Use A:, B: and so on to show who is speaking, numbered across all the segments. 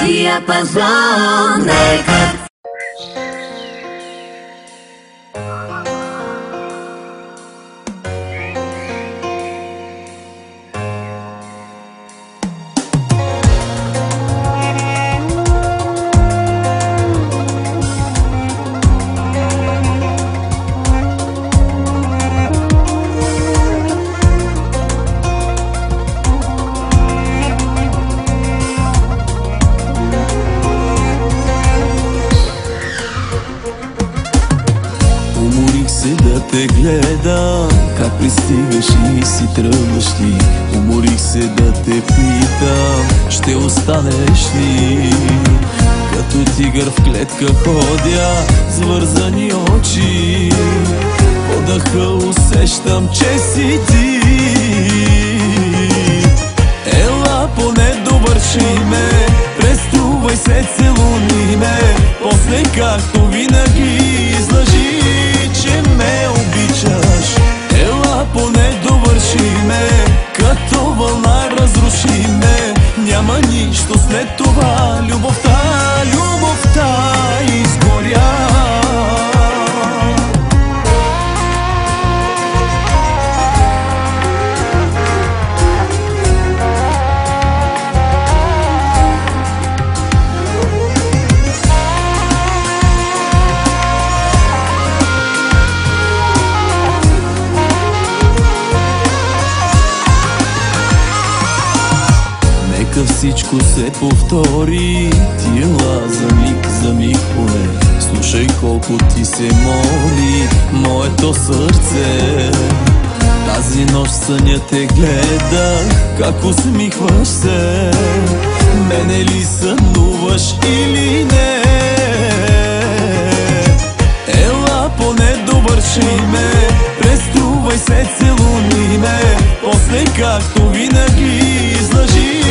A: диапазон ЕКАТ.
B: Уморих се да те гледам, как пристигаш и си тръгваш ти. Уморих се да те питам, ще останеш ли? Като тигър в клетка ходя, с вързани очи. По дъха усещам, че си ти. Ела, поне довърши ме, преструвай се, целуни ме. После както винаги излъжи, че ме обичаш. Ела, поне довърши ме, като вълна разруши ме. Няма нищо след това, любовта, любовта изгоря. Нека всичко се повтори, ти ела за миг поне. Слушай колко ти се моли моето сърце. Тази нощ съня те гледах, как усмихваш се. Мене ли сънуваш или не? Ела, поне довърши ме, преструвай се, целуни ме. После както винаги излъжи,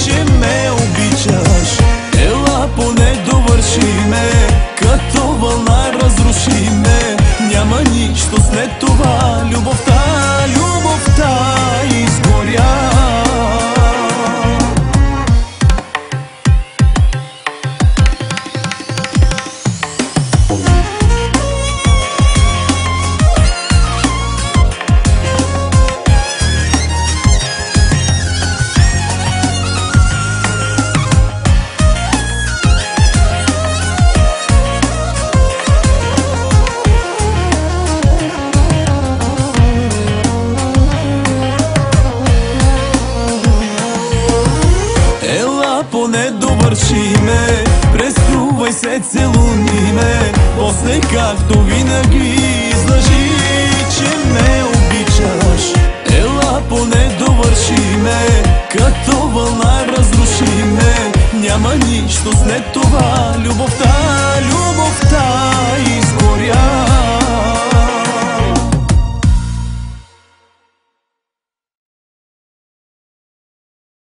B: че ме обичаш. Ела, поне довърши ме, като вълна разруши ме. Няма нищо след това, любовта, любовта изгоря. Поне довърши ме, преструвай се, целуни ме. После както винаги излъжи, че ме обичаш. Ела, поне довърши ме, като вълна разруши ме. Няма нищо след това, любовта, любовта